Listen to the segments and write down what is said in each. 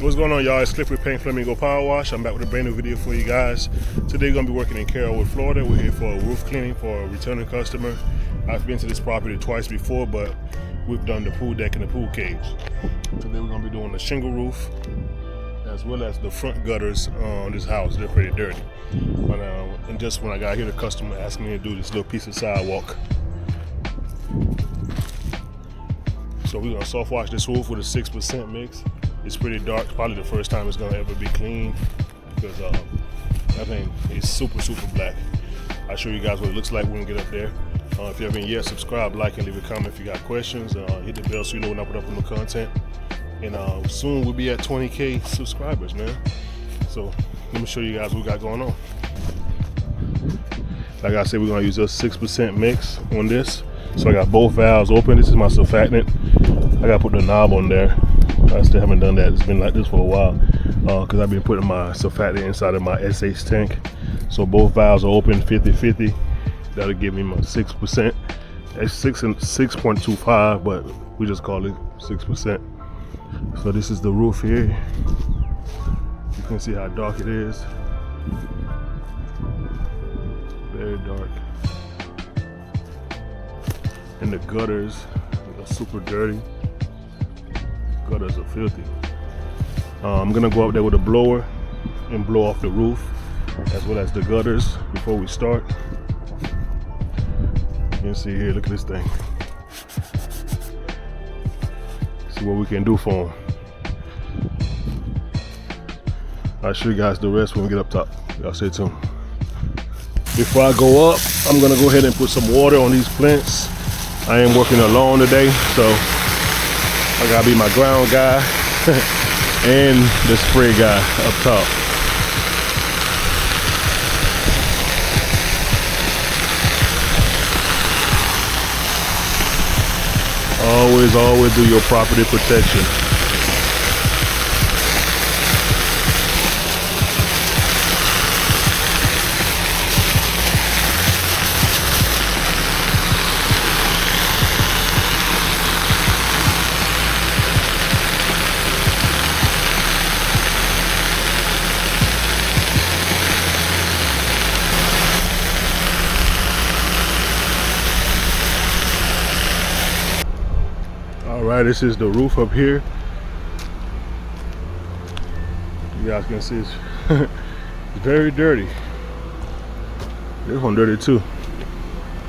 What's going on, y'all? It's Cliff with Paint Flamingo Power Wash. I'm back with a brand new video for you guys. Today we're going to be working in Carrollwood, Florida. We're here for a roof cleaning for a returning customer. I've been to this property twice before, but we've done the pool deck and the pool cage. Today we're going to be doing the shingle roof as well as the front gutters on this house. They're pretty dirty. And just when I got here, the customer asked me to do this little piece of sidewalk. So we're going to soft wash this roof with a 6% mix. It's pretty dark, probably the first time it's gonna ever be cleaned because that thing is super black. I'll show you guys what it looks like when we get up there. If you haven't yet, subscribe, like, and leave a comment if you got questions. Hit the bell so you know when I put up new content. And soon we'll be at 20K subscribers, man. So let me show you guys what we got going on. Like I said, we're gonna use a 6% mix on this. So I got both valves open. This is my surfactant. I gotta put the knob on there. I still haven't done that. It's been like this for a while because I've been putting my surfactant inside of my SH tank. So both valves are open 50-50. That'll give me my 6%. It's 6.25, but we just call it 6%. So this is the roof here. You can see how dark it is. Very dark. And the gutters are super dirty. Gutters are filthy. I'm gonna go up there with a blower and blow off the roof as well as the gutters before we start. You can see here, look at this thing. See what we can do for them. I'll show you guys the rest when we get up top. Y'all stay tuned. Before I go up, I'm gonna go ahead and put some water on these plants. I am working alone today, so I gotta be my ground guy and the spray guy up top. Always do your property protection. Alright, this is the roof up here. You guys can see it's very dirty. This one dirty too.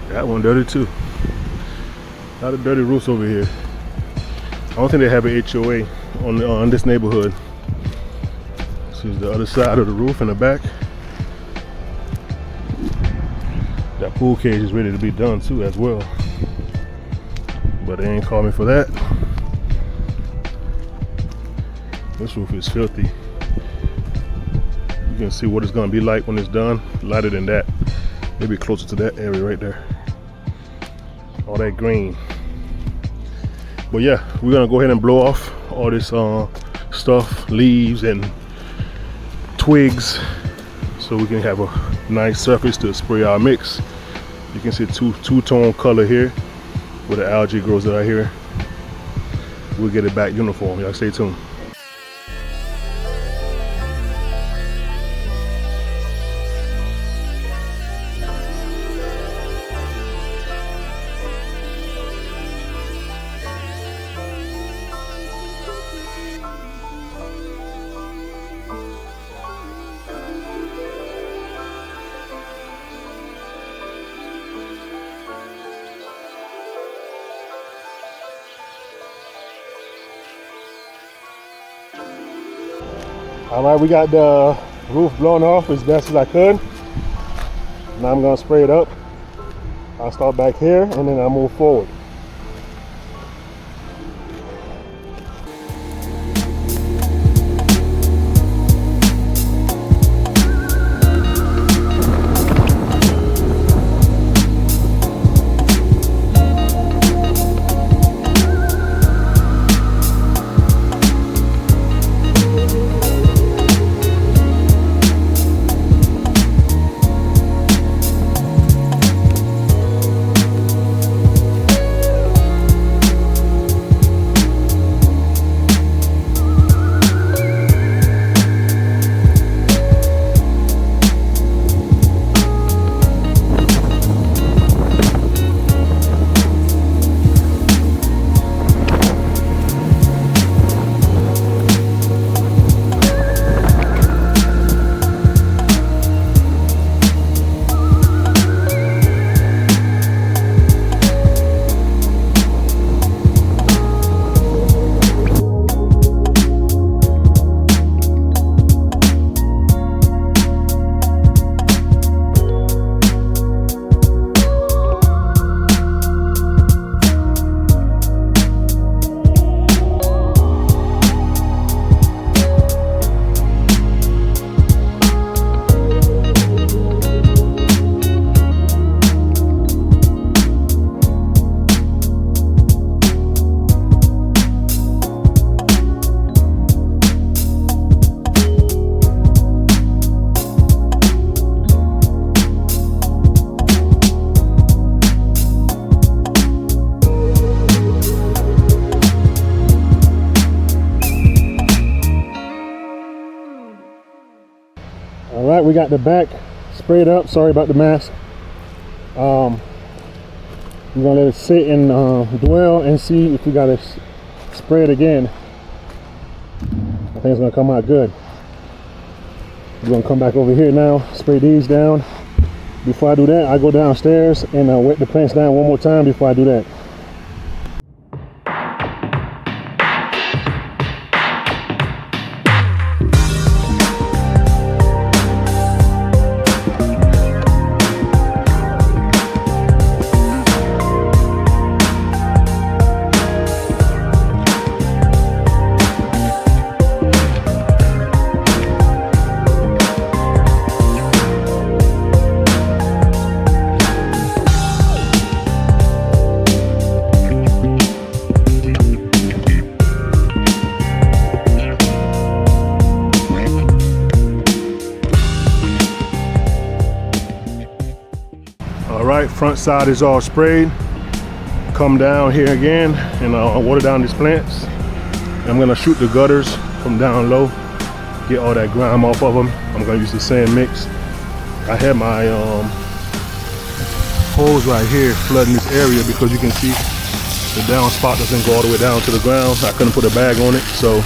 That one dirty too. A lot of dirty roofs over here. I don't think they have an HOA on this neighborhood. This is the other side of the roof in the back. That pool cage is ready to be done too as well. But they ain't called me for that. This roof is filthy. You can see what it's gonna be like when it's done. Lighter than that. Maybe closer to that area right there. All that green. But yeah, we're gonna go ahead and blow off all this stuff, leaves and twigs, so we can have a nice surface to spray our mix. You can see two-tone color here where the algae grows out here. We'll get it back uniform. Y'all stay tuned. All right, we got the roof blown off as best as I could. Now I'm gonna spray it up. I'll start back here and then I'll move forward. we got the back sprayed up. Sorry about the mask. We're gonna let it sit and dwell and see if we gotta spray it again. I think it's gonna come out good. We're gonna come back over here now, spray these down. Before I do that, I go downstairs and wet the plants down one more time before I do that. Front side is all sprayed. Come down here again and water down these plants. I'm gonna shoot the gutters from down low, get all that grime off of them. I'm gonna use the sand mix. I have my hose right here flooding this area because you can see the down spot doesn't go all the way down to the ground. I couldn't put a bag on it, so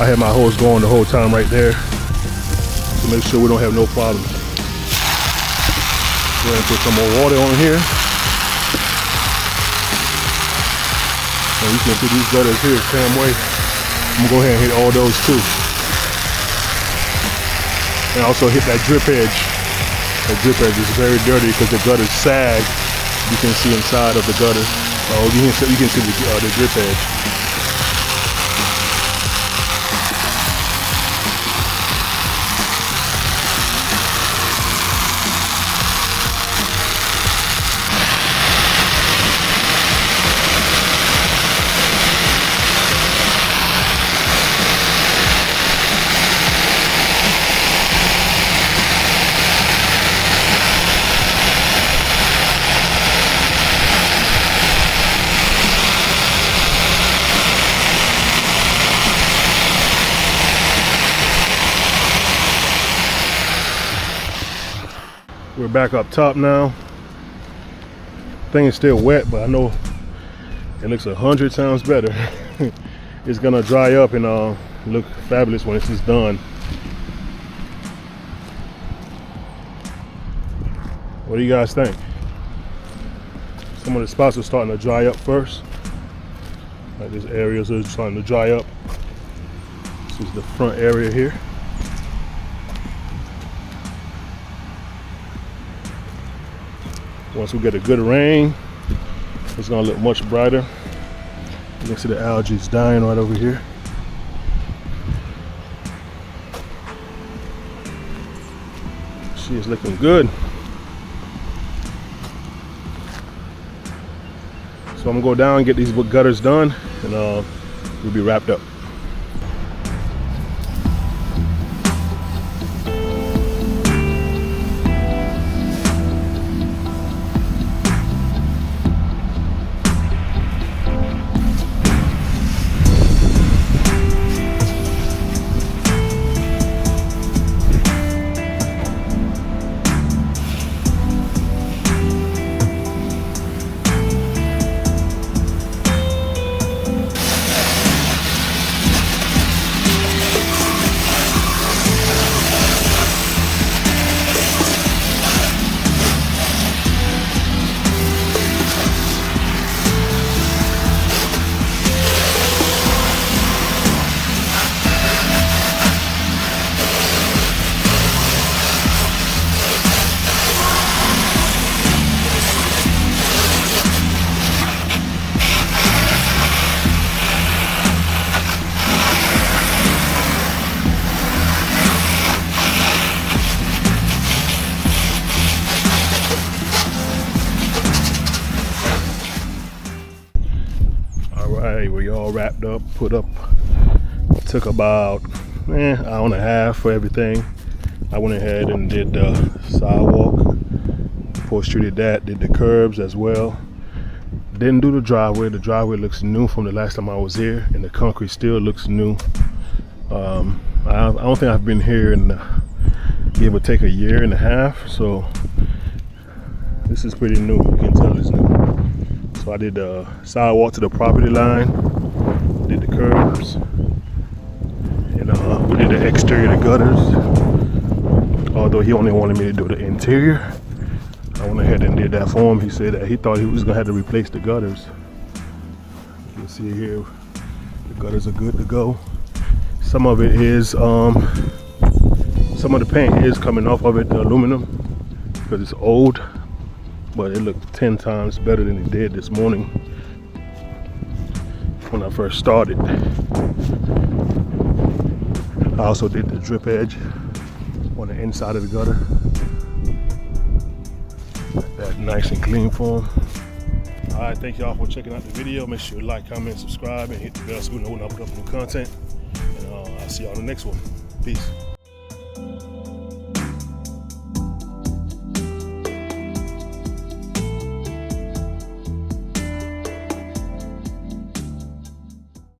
I had my hose going the whole time right there to make sure we don't have no problems. Go ahead and put some more water on here. And you can put these gutters here the same way. I'm gonna go ahead and hit all those too. And also hit that drip edge. That drip edge is very dirty because the gutters sag. You can see inside of the gutter. Oh, you can see the drip edge. We're back up top now. Thing is still wet, but I know it looks 100 times better. It's gonna dry up and look fabulous when it's just done. What do you guys think? Some of the spots are starting to dry up first. Like this areas are starting to dry up. This is the front area here. Once we get a good rain, it's gonna look much brighter. You can see the algae is dying right over here. She is looking good. So I'm gonna go down and get these gutters done, and we'll be wrapped up. We all wrapped up, put up. Took about an hour and a half for everything. I went ahead and did the sidewalk, force treated that, did the curbs as well. Didn't do the driveway. The driveway looks new from the last time I was here, and the concrete still looks new. I don't think I've been here in give or take a year and a half. So this is pretty new. You can tell it's new. So I did the sidewalk to the property line, did the curbs, and we did the exterior of the gutters. Although he only wanted me to do the interior, I went ahead and did that for him. He said that he thought he was gonna have to replace the gutters. You can see here, the gutters are good to go. Some of it is, some of the paint is coming off of it, the aluminum, because it's old, but it looked 10 times better than it did this morning when I first started. I also did the drip edge on the inside of the gutter. That's nice and clean for them. Alright, thank y'all for checking out the video. Make sure you like, comment, subscribe, and hit the bell so we know when I put up new content. And I'll see y'all on the next one. Peace.